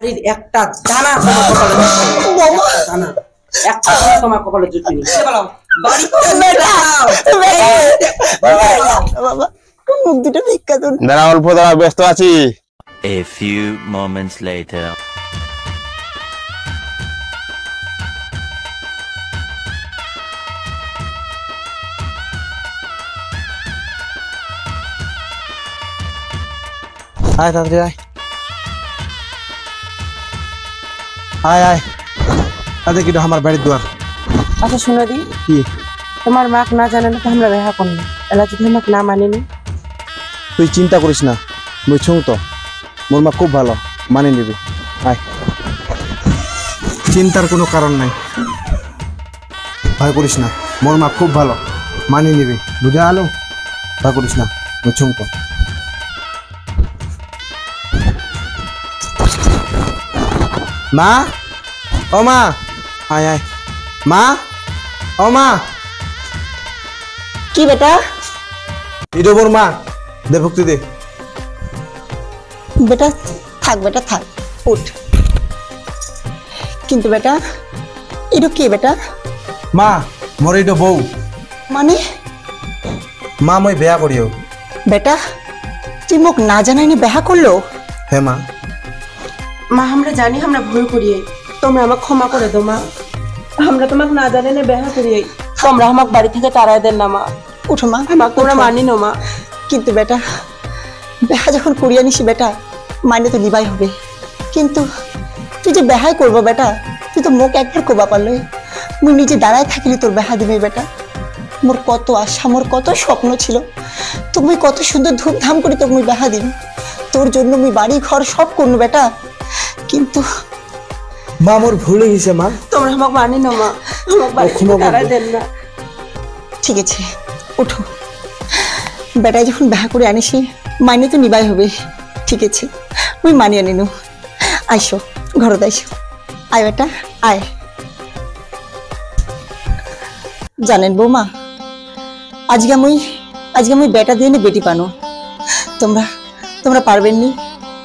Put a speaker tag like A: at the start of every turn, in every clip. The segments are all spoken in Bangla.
A: বাড়ির একটা দানা তোমার কপালে দানা একটা দানা তোমার কপালে জুটবে না। বলো বাড়ি
B: বাবা মুখ দুটো ভিক্ষা দিন।
C: দাঁড়া অল্প দাঁড়া, ব্যস্ত আছি।
D: A few moments later.
B: আয় তাড়াতাড়ি আয় আয় আয় তাদের কিন্তু আমার বাড়ির দুয়ার।
A: আচ্ছা শুনে দি
B: কি
A: তোমার মাক না জানে না তো আমরা দেখা করলাম এলা যদি আমাকে না মানিনি।
B: তুই চিন্তা করিস না, বুঝছো তো মোর মা খুব ভালো, মানে নিবি। আয়, চিন্তার কোনো কারণ নাই, ভয় করিস না, মোর মা খুব ভালো, মানে নিবি। বুঝে আলো, ভয় করিস না, বুঝছো তো। মা, ও মা, আয় আয়। মা, ও মা।
E: কি বেটা?
B: এটা মোর মা, দে ভক্তি দে।
E: বেটা থাক, বেটা থাক, উঠ। কিন্তু বেটা এটা কি বেটা?
B: মা, মোর এটা বউ।
E: মানে
B: মা মই বেয়া করিও।
E: বেটা তুই মোক না জানাইনি বেহা করলো?
B: হ্যাঁ মা।
A: মা আমরা জানি আমরা ভুল করিয়ে, তোমরা আমাকে ক্ষমা করে দাও মা। আমরা তোমাকে না জানি না বেহা করিয়ে, তোমরা আমাকে বাড়ি থেকে তাড়াই দেন না মা।
E: উঠো মা,
A: আমাকে তোমরা
E: উঠো।
A: মানি না মা।
E: কিন্তু বেটা বেহা যখন করিয়া নিছি বেটা মানে তো নিবাই হবে। কিন্তু তুই যে বেহাই করবো বেটা, তুই তো মোক একবার কোবা পারলে মুই নিজে দাঁড়ায় থাকিলি তোর বেহা দিবি বেটা। মোর কত আশা, মোর কত স্বপ্ন ছিল তুমি কত সুন্দর ধুমধাম করে তোকে মুই বেহা দিন, তোর জন্য মুই বাড়ি ঘর সব করবো বেটা। কিন্তু
B: মা মোর ভুল হয়েছে মা।
A: তোমরা আমাকে মানি না মা, আমাকে বাড়ি থেকে তাড়াই দেন না।
E: ঠিক আছে উঠো, বেটাই যখন বেহা করে আনিসি মাইনে তো নিবাই হবে। ঠিক আছে মুই মানিয়ে নিনু। আইসো ঘরত আইসো, আয় বেটা আয়। জানেন বৌমা, আজকে মুই বেটা দিয়ে নি বেটি পানো। তোমরা তোমরা পারবেন নি?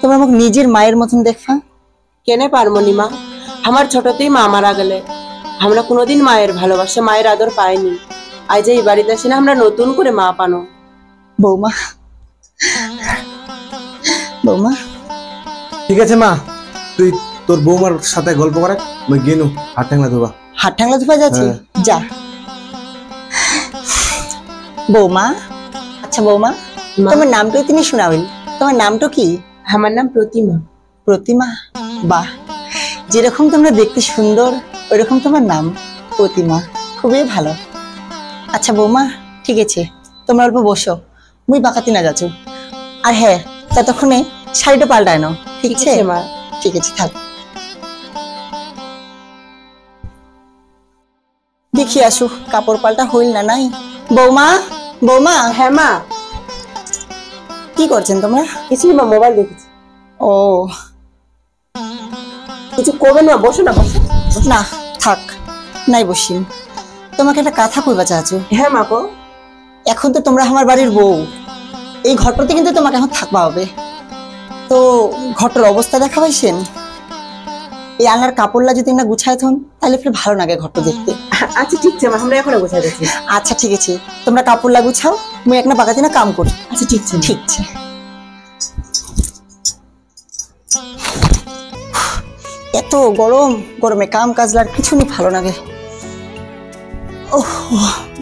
E: তোমরা আমাকে নিজের মায়ের মতন দেখবা।
A: কেনে পারবো নি মা? আমার ছোটতেই মা মারা গেলে, আমরা কোনোদিন মায়ের ভালোবাসা মায়ের আদর পাইনি। আজ এই বাড়িতে আসি না আমরা নতুন করে মা পানো।
E: বৌমা বৌমা
B: ঠিক আছে মা, তুই তোর বৌমার সাথে গল্প করে মই গেনু হাত টাংলা দেবা।
E: হাত টাংলা ধোপা যাচ্ছি, যা। বৌমা, আচ্ছা বৌমা তোমার নামটা তিনি শোনাবেন, তোমার নামটা কি?
A: আমার নাম প্রতিমা।
E: প্রতিমা, বাহ, যেরকম তোমরা দেখতে সুন্দর ওইরকম তোমার নাম প্রতিমা, খুবই ভালো। আচ্ছা বৌমা ঠিক আছে, তোমরা অল্প বসো, মুই বাঁকাতি না যাচ্ছ। আর হ্যাঁ ততক্ষণে শাড়িটা পাল্টায় নাও, ঠিক আছে
A: মা?
E: ঠিক আছে থাক। দেখি আসো কাপড় পাল্টা হইল না নাই। বৌমা, বৌমা।
A: হ্যাঁ মা।
E: কি করছেন তোমরা?
A: কিছু মা, মোবাইল দেখেছি।
E: ও
A: কিছু করবে না, বসো না বসো।
E: না থাক, নাই বসিন। তোমাকে একটা কথা কইবা চাচ্ছু।
A: হ্যাঁ মা গো।
E: এখন তো তোমরা আমার বাড়ির বউ, এই ঘরটাতে কিন্তু তোমাকে এখন থাকবা হবে। তো ঘরটার অবস্থা দেখা পাইছেন? এই আনার কাপড়লা যদি না গুছায় থন তাহলে ফির ভালো লাগে ঘরটা দেখতে।
A: আচ্ছা ঠিক আছে মা, আমরা এখনো গোছাই দিচ্ছি।
E: আচ্ছা ঠিক আছে, তোমরা কাপড়লা গুছাও, মুই একটা বাগাতে না কাম করি।
A: আচ্ছা ঠিক আছে।
E: ঠিক আছে। এত গরম, গরমে কাম কাজলার কিছু নি ভালো লাগে। ওহ,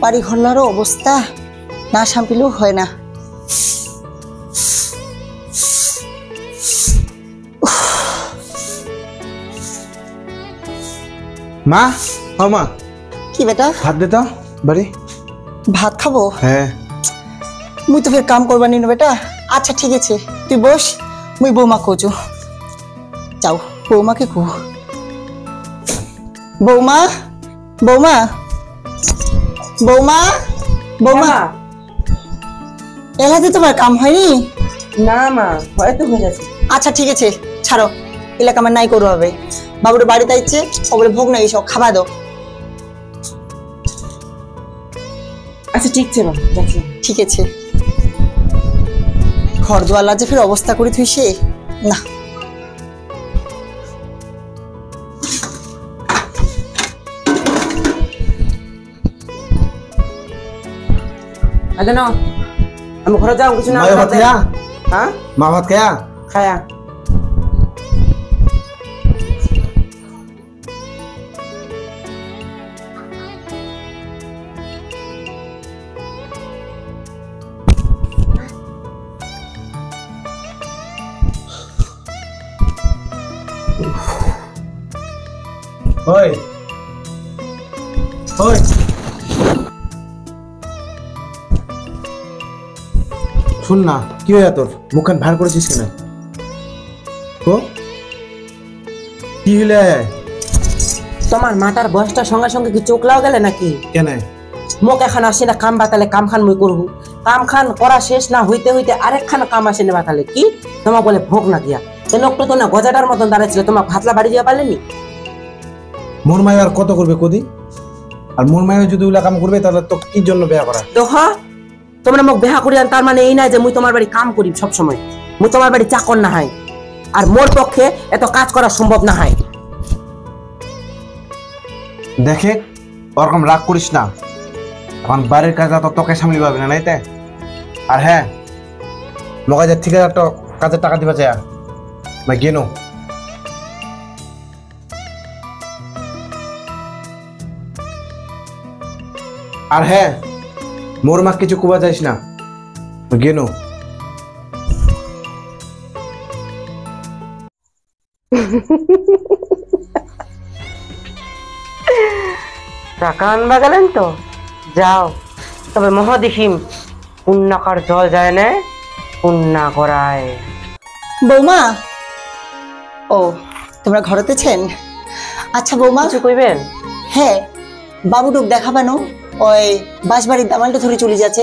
E: বাড়ি ঘরলারও অবস্থা না সাম্পিলেও হয় না।
B: মা, ও মা,
E: কি বেটা?
B: ভাত দে তো বাড়ি।
E: ভাত খাবো?
B: হ্যাঁ।
E: মুই তো ফের কাম করবা নিন বেটা। আচ্ছা ঠিক আছে তুই বস, মুই বৌমা কোচো। যাও বৌমাকে কো। বৌমা, বৌমা, বৌমা, বৌমা। এলাতে তোমার কাম হয়নি?
A: না মা, হয়তো হয়ে যাচ্ছে।
E: আচ্ছা ঠিক আছে ছাড়ো, এলাকা আমার নাই করো হবে। বাবুর বাড়িতে আইছে, ওগুলো ভোগ নাই সব খাবা দাও।
A: আচ্ছা ঠিক আছে মা, যাচ্ছি।
E: ঠিক আছে। ঘর দোয়ালা যে ফের অবস্থা করে থুইছে না।
A: আচ্ছা না আমি ঘরে যাও কিছু না
B: মা ভাত খায়া
A: হ্যাঁ
B: মা ভাত খায়া
A: খায়া
B: ওই ওই শুন না কি হয়ে তোর মুখখান ভার করেছিস কেন তো কি হইলে
A: তোমার মাতার বয়সটার সঙ্গে সঙ্গে কি চোখ লাও গেলে নাকি
B: কেন
A: মোক এখন আসে না কাম বাতালে কাম খান মুই করবো কাম খান করা শেষ না হইতে হইতে আরেকখান কাম আসে না বাতালে কি তোমার বলে ভোগ না দিয়া লোকটা তো না গজাটার মতন দাঁড়াইছিল তোমার ভাতলা বাড়ি যাওয়া পারলেনি
B: মোর মায় আর কত করবে কদি আর মোর মায় যদি ওগুলা কাম করবে তাহলে তো কি জন্য বিয়া করা
A: দেখো তোমরা মোক বেহা করিয়ান তার মানে এই না যে মুই তোমার বাড়ি কাম করি সব সময় মুই তোমার বাড়ি চাকর না হয় আর মোর পক্ষে এত কাজ করা সম্ভব না হয়
B: দেখে ওরকম রাগ করিস না এখন বাড়ির কাজ তো তোকে সামলি পাবি না নাই তে আর হ্যাঁ মগাজের থেকে একটা কাজের টাকা দিবা চাই না গেনো আর হ্যাঁ মোর মা কিছু কুবা যাইস না গেনো
A: টাকা আনবা গেলেন তো যাও তবে মহা দেখিম পুণ্যাকার জল যায় না পুণ্যা করায়
E: বৌমা ও তোমরা ঘরেতেছেন আচ্ছা বৌমা
A: কিছু কইবেন
E: হ্যাঁ বাবুটুক দেখাবানো ওই বাঁশবাড়ির দামালটা ধরে চলে যাচ্ছে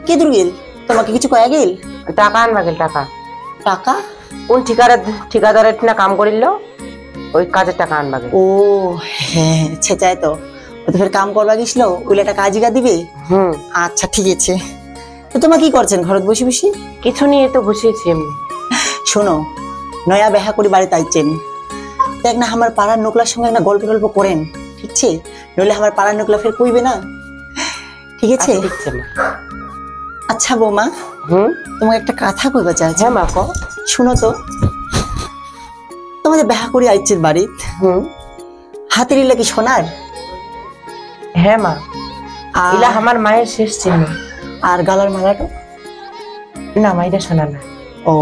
E: কে দূর গেল তোমাকে কিছু কয়া গেল
A: টাকা আনবা গেল টাকা
E: টাকা
A: কোন ঠিকাদারের না কাম করিল ওই কাজের টাকা আনবা গেল
E: ও হ্যাঁ ছেচায় তো ও তো ফের কাম করবা গেছিল ওইটা টাকা আজিগা দিবে আচ্ছা ঠিক আছে তো তোমার কি করছেন ঘরত বসে বসে
A: কিছু নিয়ে তো বসেছি এমনি
E: শোনো নয়া বেহা করে বাড়িতে আইছেন দেখ না আমার পাড়ার নোকলার সঙ্গে একটা গল্প টল্প করেন ঠিক আছে নইলে আমার পাড়ার নোকলা ফের কইবে না ঠিক আছে আচ্ছা বৌমা তোমাকে একটা কথা কইবা চাই
A: হ্যাঁ মা কো
E: শুনো তো তোমাদের বেহা করে আইছেন বাড়িত হাতের ইলা কি সোনার
A: হ্যাঁ মা ইলা আমার মায়ের শেষ চিহ্ন
E: আর গালার মালাটা
A: না মা এটা শোনা না
E: ও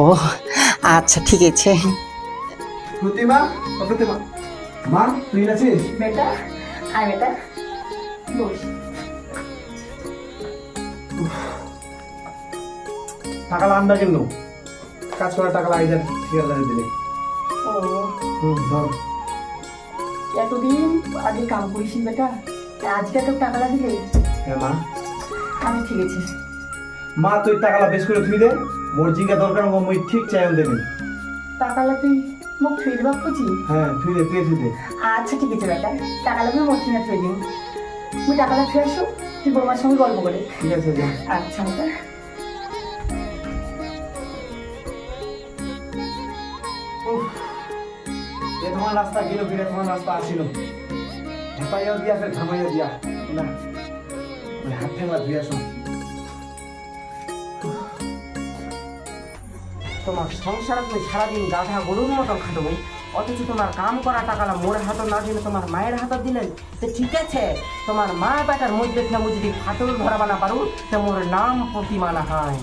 E: আচ্ছা ঠিক আছে
B: প্রতিমা প্রতিমা মা তুই আছিস
E: বেটা আয় বেটা বস
B: টাকা আনবা কেন কাজ করা টাকা আইজার ঠিকাদার দিলে
E: ও
B: ধর
E: এতদিন আগে কাম করিস বেটা আজকে তো টাকা দিলে
B: হ্যাঁ মা
E: আমি ঠিক আছে
B: মা তুই টাকাটা বেশ করে থুই দে মোর জিগা দরকার মই ঠিক চাই দেবেন
E: টাকা তুই মোক থুই দিবা খুঁজি
B: হ্যাঁ থুই দে থুই দে
E: আচ্ছা ঠিক আছে বেটা টাকা লাগবে মোক কিনে থুই দিন তুই টাকাটা ফিরে আসো তুই বৌমার সঙ্গে গল্প করে
B: ঠিক আছে যা
E: আচ্ছা বেটা
B: ये तुम्हारा रास्ता गिरो फिर तुम्हारा रास्ता आसिनो हेपाइया दिया फिर घमाइया दिया ना मैं हाथ में दिया सो
A: তোমার সংসার তুমি সারাদিন গাধা গরুর মতন খাটবই অথচ তোমার কাম করা টাকাটা মোর হাতে না দিলে তোমার মায়ের হাতে দিলেন তো ঠিক আছে তোমার মা বেটার মধ্যে আমি যদি ফাটল ধরাবা না পারো তো মোর নাম প্রতিমা না হয়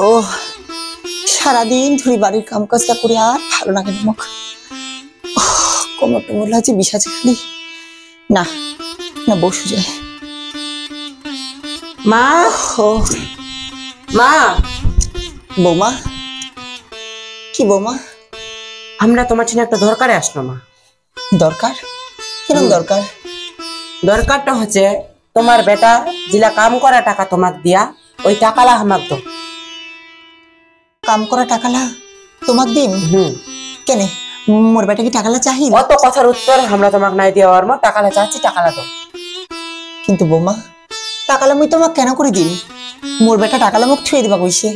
E: ও সারাদিন ধরে বাড়ির কাম কাজটা করে আর ভালো লাগে না মুখ কোমর টোমর লাগছে বিষাছে খালি না না বসু যায়
A: মা
E: ও
A: মা
E: বৌমা কি বৌমা
A: আমরা তোমার জন্য একটা দরকারে আসলো মা
E: দরকার কিরকম দরকার
A: দরকারটা হচ্ছে তোমার বেটা জিলা কাম করা টাকা তোমাক দিয়া ওই টাকালা আমাক দাও
E: কাম করা টাকালা তোমাক দিন কেনে মোর বেটা কি টাকালা চাহি
A: অত কথার উত্তর আমরা তোমাক নাই দেওয়ার মো টাকালা চাচ্ছি টাকালা দাও
E: কিন্তু বৌমা টাকালা মুই তোমাক কেন করে দিন মোর বেটা টাকালা মুখ ছুঁয়ে দিবা কইছে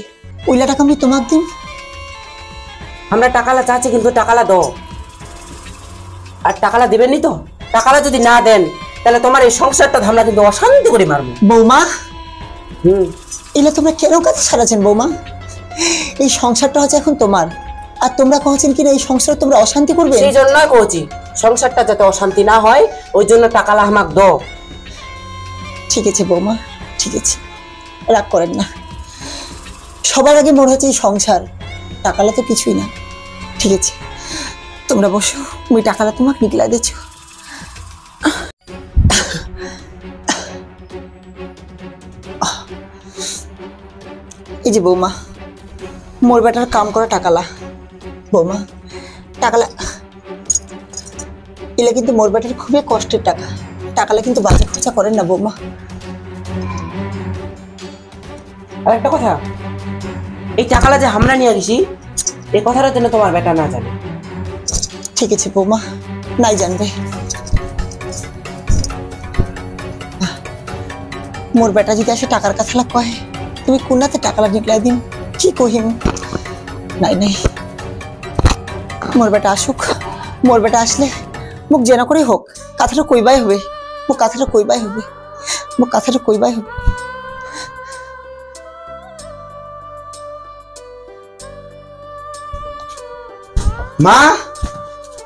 E: ওইলা টাকা মুই তোমাক দিন
A: আমরা টাকালা চাচ্ছি কিন্তু টাকালা দাও আর টাকালা দিবেননি তো টাকালা যদি না দেন তাহলে তোমার এই সংসারটা আমরা কিন্তু অশান্তি করে মারবো।
E: বৌমা, এলে তোমরা কেন কাছে ছাড়াছেন বৌমা? এই সংসারটা হচ্ছে এখন তোমার, আর তোমরা কহছেন কিনা এই সংসার তোমরা অশান্তি করবে।
A: সেই জন্যই কইছি সংসারটা যাতে অশান্তি না হয়, ওই জন্য টাকালা আমাকে দাও।
E: ঠিক আছে বৌমা, ঠিক আছে, রাগ করেন না। সবার আগে মনে হচ্ছে এই সংসার, টাকালা তো কিছুই না। ঠিক আছে, তোমরা বসো, মুই টাকালা তোমাকে নিকলা দিচ্ছ। এই যে বৌমা, মোর বেটার কাম করা টাকালা। বৌমা, টাকালা এলে কিন্তু মোর বেটার খুবই কষ্টের টাকা। টাকালা কিন্তু বাজে খরচা করেন না বৌমা।
A: আর একটা কথা, এই টাকালা যে আমরা নিয়ে গেছি, এই কথাটা যেন তোমার বেটা না জানে।
E: ঠিক আছে বৌমা, নাই জানবে। মোর বেটা যদি আসে টাকার কথা কয়, তুমি কোনাতে টাকালা নিকলাই দিন, কি কহিম? নাই নাই, মোর বেটা আসুক। মোর বেটা আসলে মুখ যেন করে হোক কথাটা কইবাই হবে। মুখ কথাটা কইবাই হবে, মুখ কথাটা কইবাই হবে।
B: মা,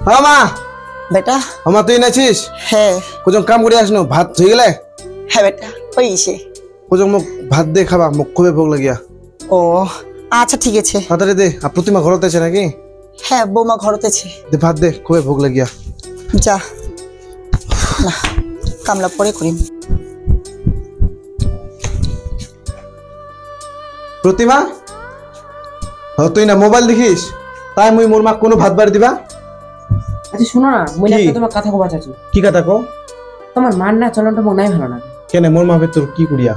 B: হ্যাঁ মা।
E: বেটা,
B: আমার তুই নাছিস?
E: হ্যাঁ
B: কোজন কাম করে আসনো, ভাত হয়ে গেলে?
E: হ্যাঁ বেটা, ওই ইসে।
B: কোজন মুখ ভাত দে খাবা, মুখ খুবই ভোগ লাগিয়া।
E: ও আচ্ছা ঠিক আছে।
B: তাড়াতাড়ি দে। আর প্রতিমা ঘরতে আছে নাকি?
E: হ্যাঁ বৌমা ঘরতেছে।
B: দে ভাত দে, খুবই ভোগ লাগিয়া।
E: যা না, কামলা পরে করিম।
B: প্রতিমা, তুই না মোবাইল দেখিস, তাই মুই মোর মা কোনো ভাত বাড়ি দিবা?
A: আচ্ছা শোনো না, মই
B: কি?
A: একটা তোমার কথা কবা চাচ্ছি।
B: কি কথা কো?
A: তোমার মান না চলনটা মনে হয় ভালো না।
B: কেন মোর মা তোর কি করিয়া?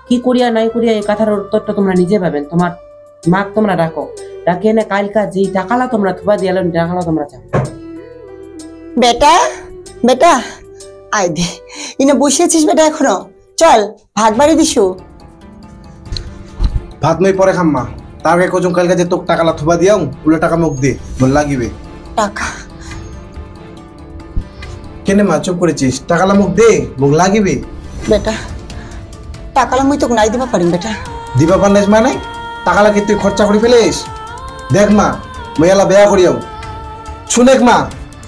A: কি করিয়া নাই করিয়া এই কথার উত্তরটা তোমরা নিজে পাবেন। তোমার মাক তোমরা ডাকো, ডাকিয়ে না কালকা যেই টাকালা তোমরা থুবা দিয়ালেন, টাকালা তোমরা চাও।
E: বেটা, বেটা আয় দে। ইনে বসেছিস বেটা এখনো? চল ভাত বাড়ি দিছু।
B: ভাত মই পরে খাম মা, তার আগে কোজন কালকে যে তোক টাকালা থুবা দিয়াও, উল্টা টাকা মুখ দে, বল লাগিবে।
E: টাকা
B: কেন মা চুপ করেছিস? টাকালা মুখ দে, মুখ লাগিবে।
E: বেটা, টাকালা মুই তোকে নাই দিবা পারিম বেটা।
B: দিবা পারলেস মানে টাকালা কি তুই খরচা করে ফেলিস? দেখ মা, মই এলা বেয়া করিয়াও শুনেক মা,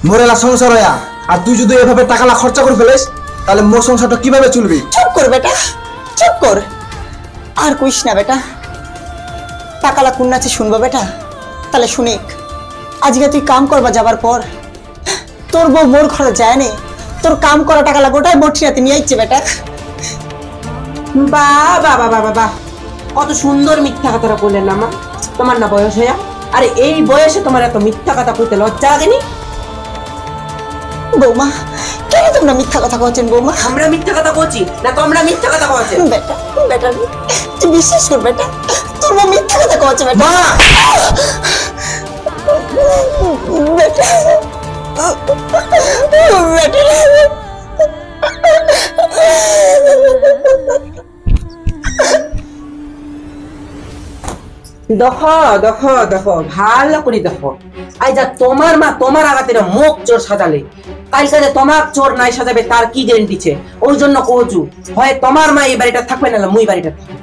B: মোর এলা সংসার হয়া, আর তুই যদি এভাবে টাকালা খরচা করে ফেলিস, তাহলে মোর সংসারটা কিভাবে চলবি?
E: চুপ কর বেটা, চুপ কর, আর কইস না বেটা। টাকালা কোন নাচে শুনবো বেটা? তাহলে শুনিক, আজকে তুই কাম করবা যাবার পর তোর বউ মোর ঘরে যায় নে, তোর কাম করা টাকালা গোটাই বঠিরাতে নিয়ে আইছে বেটা।
A: বাহ বাহ বাহ বাহ বাহ, কত সুন্দর মিথ্যা কথাটা বললেন না মা। তোমার না বয়স হইয়া, আরে এই বয়সে তোমার এত মিথ্যা কথা কইতে লজ্জা লাগেনি?
E: বৌমা, কেন তোমরা মিথ্যা কথা কচ্ছেন বৌমা?
A: আমরা মিথ্যা কথা বলছি না তোমরা মিথ্যা কথা বলছেন?
E: বেটা, বেটা তুই বিশ্বাস কর বেটা, তোর বউ মিথ্যা কথা কচ্ছে বেটা। বেটা,
A: দেখো দেখো দেখো, ভালো করে দেখো। আই যা তোমার মা তোমার আগাতে মুখ চোর সাজালে, কালকে যে তোমার চোর নাই সাজাবে তার কি গ্যারেন্টি ছে? ওই জন্য কচু হয় তোমার মা এই বাড়িটা থাকবে না, মুই বাড়িটা থাকবে।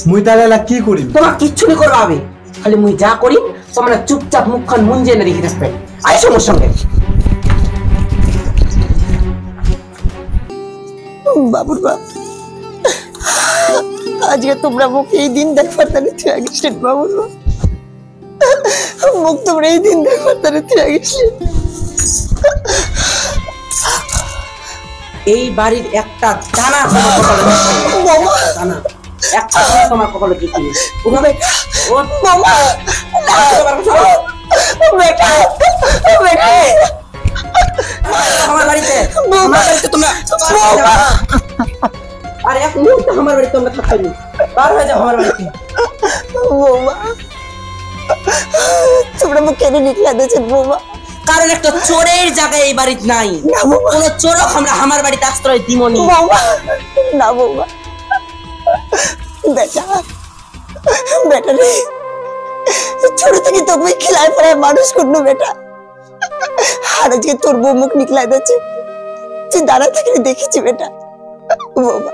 B: মুই তাহলে এলা কি করি?
A: তোমার কিচ্ছু নি করবা হবে, খালি মুই যা করি তোমরা চুপচাপ মুখখান মুঞ্জে না রেখে থাকবে। আইসো মোর সঙ্গে।
E: বাবুর বাপ, আজকে তোমরা মুখ এই দিন দেখবার তাহলে তুই আগেছিলেন বাবুর বাপ, মুখ তোমরা এই দিন দেখবার তাহলে তুই আগেছিলেন।
A: এই বাড়ির একটা দানা তোমার কপালে দানা, একটা দানা তোমার কপালে জুটি নেই। ওভাবে ও
E: মামা, বেটা, বেটা
A: আমার বাড়িতে, আমার বাড়িতে তোমরা আর এক মুহূর্তে আমার বাড়িতে তোমরা থাকবে না, বার হয়ে যাও আমার বাড়িতে।
E: বৌমা, তোমরা মুখ কেন নিকলা দিয়েছেন বৌমা?
A: কারণ একটা চোরের জায়গায় এই বাড়িতে নাই, কোন চোরক আমরা আমার বাড়িতে আশ্রয় দিমনি।
E: বৌমা না বৌমা, বেটা, বেটা রে, ছোট থেকে তোকে খেলায় পড়ায় মানুষ করলো বেটা, আর আজকে তোর বউ মুখ নিকলা দিয়েছে। তুই দাঁড়ায় থাকলে দেখেছি বেটা। বৌমা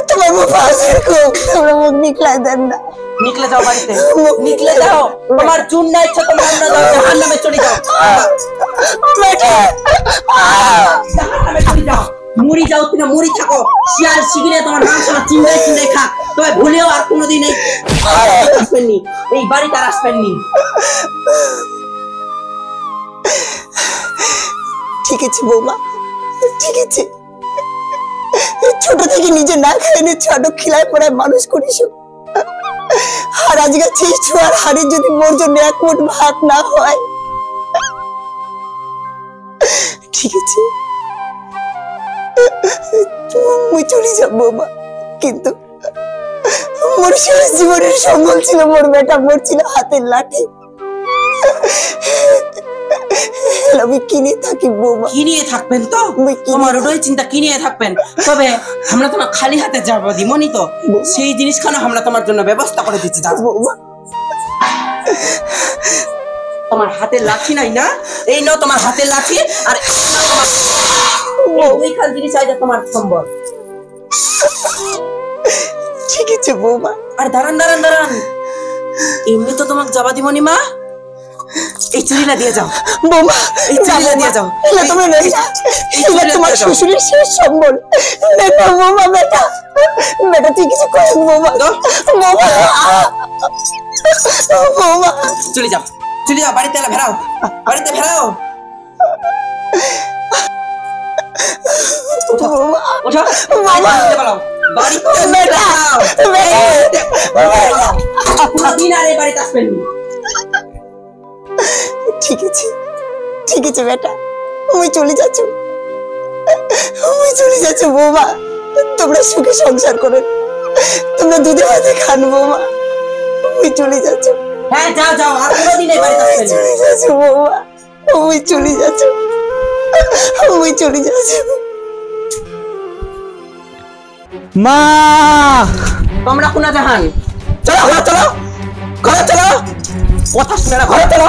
E: তোমার মুখ আছে খুব, তোমরা মুখ নিকলাই দেন না।
A: নিকলে যাও বাড়িতে, নিকলে যাও। তোমার চুন না ইচ্ছা তোমরা আমরা যাও, জাহান্নামে চলে যাও।
E: বেটা
A: জাহান্নামে চলে যাও, মরি যাও কিনা মরি থাকো। শিয়াল শিগিরে তোমার মাংস চিন্তায় চিন্তায় খা। তবে ভুলেও আর কোনোদিন আসবেননি, এই বাড়িতে আর আসবেননি।
E: ঠিক আছে বৌমা, ঠিক আছে। ছোট থেকে নিজে না খাইনি ছোট খিলায় পড়ায় মানুষ করিস, আর আজকে ছোয়ার হাড়ি যদি মোর জন্য এক মুঠ ভাত না হয়। ঠিক আছে মুই চলে যাব বৌমা, কিন্তু মোর শেষ জীবনের সম্বল ছিল মোর বেটা, মোর ছিল হাতের লাঠি। আমি কিনে থাকি বৌমা।
A: কি নিয়ে থাকবেন তো? তোমার ওটাই চিন্তা, কি নিয়ে থাকবেন। তবে আমরা তোমার খালি হাতে যাবো দিমনি তো, সেই জিনিসখানে আমরা তোমার জন্য ব্যবস্থা করে দিচ্ছি।
E: বৌমা
A: তোমার হাতের লাঠি নাই না? এই নাও তোমার হাতের লাঠি, আর ওইখান জিনিস আছে তোমার সম্বল।
E: ঠিক আছে বৌমা।
A: আর দাঁড়ান দাঁড়ান দাঁড়ান, এমনি তো তোমাকে জবা দিমনি মা, এই চুড়িটা দিয়ে যাও
E: বৌমা।
A: এই চুড়িটা দিয়ে যাও।
E: এলা তুমি নেই না, এলা তোমার শ্বশুরের শেষ সম্বল। বেটা বৌমা, বেটা বেটা তুই কিছু কর বৌমা। বৌমা বৌমা
A: চলে যাও, চলে যাও বাড়িতে, এলা ফেরাও, বাড়িতে ফেরাও। ওঠো ওঠো, বাড়িতে পালাও, বাড়িতে ফেরাও। কোনদিন আর এই বাড়িতে আসবেন না।
E: ঠিক আছে ঠিক আছে বেটা, আমি চলে যাচ্ছ, আমি চলে যাচ্ছ বৌমা। তোমরা সুখে সংসার করো, তোমরা দুধে ভাতে খান বৌমা। আমি চলে যাচ্ছ।
A: হ্যাঁ যাও যাও, আর কোনদিন এই বাড়িতে আসবেন না।
E: চলে যাচ্ছ বৌমা, আমি চলে যাচ্ছ, আমি চলে যাচ্ছ।
B: মা
A: তোমরা কোনা জাহান, চলো ঘরে চলো, ঘরে চলো, কথা শুনে না, ঘরে চলো।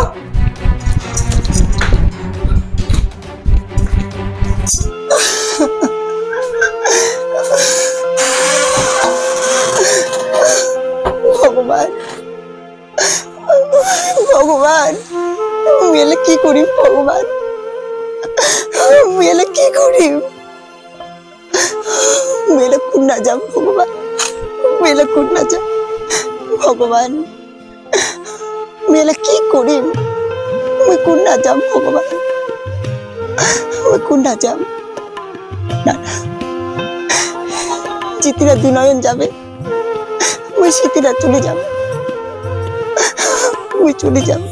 E: ভগবান ভগবান, আমি এলে কি করি ভগবান, আমি এলে কি করি, মেলে কোন না যাব ভগবান, মেলে কোন না যাব ভগবান, মেলে কি করি, আমি কোন না যাব ভগবান, আমি কোন না যাব। না জিতিরা দুনয়ন যাবে, ওই শীতিরা চলে যাবে, ওই চলে যাবে।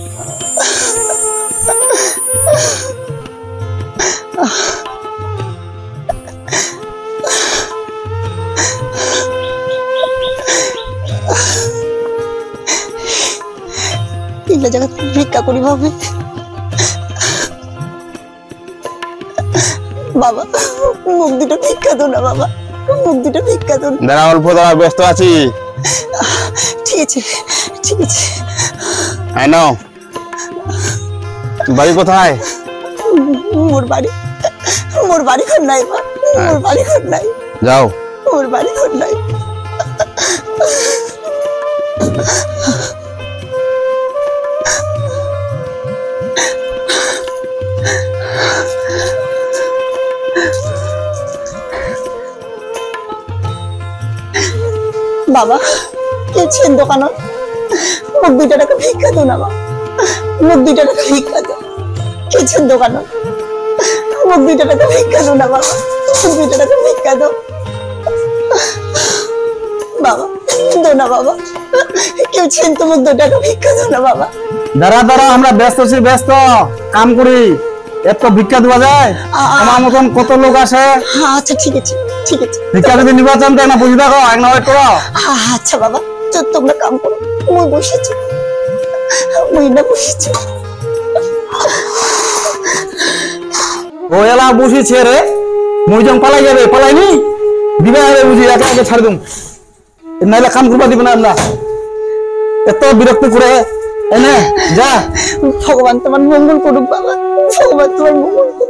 E: এগুলো জায়গা ভিক্ষা করি ভাবে বাবা, মুখ দুটো ভিক্ষা দো না বাবা, মুখ দুটো ভিক্ষা দো।
B: দাঁড়া অল্প দাঁড়া, ব্যস্ত আছি।
E: ঠিক আছে ঠিক আছে।
B: আই নাও, বাড়ি কোথায়?
E: মোর বাড়ি ঘর নাই মা, মোর বাড়ি ঘর নাই।
B: যাও,
E: মোর বাড়ি ঘর নাই। বাবা কেছেন দোকানত, মুখ 2 টাকা ভিক্ষা দো না বাবা, মুখ 2 টাকা ভিক্ষা দো। কেছেন দোকানত, মুখ 2 টাকা ভিক্ষা দো না বাবা, মুখ 2 টাকা ভিক্ষা দো বাবা, দো না বাবা, কেছেন তো মুখ 2 টাকা ভিক্ষা দো না বাবা।
B: দাঁড়া দাঁড়া, আমরা ব্যস্ত আছি, ব্যস্ত কাম করি, এত ভিক্ষা দেওয়া যায়? আমার মতন কত লোক আসে।
E: আচ্ছা ঠিক আছে ঠিক আছে।
B: ভিক্ষা যদি নির্বাচন দেয় না, বুঝে দেখো, এক না ওয়েট করো।
E: আচ্ছা বাবা, তো তোমরা কাম করো, মুই বসেছি, মুই না বসেছি।
B: ও এলা বসেছে রে, মুই যখন পালাই যাবে, পালাইনি দিবে বুঝি, একে একে ছাড় দুম, নাইলে কাম করবা দিবে না। আমরা এত বিরক্ত করে এনে যা।
E: ভগবান তোমার মঙ্গল করুক বাবা, ভগবান তোমার মঙ্গল করুক।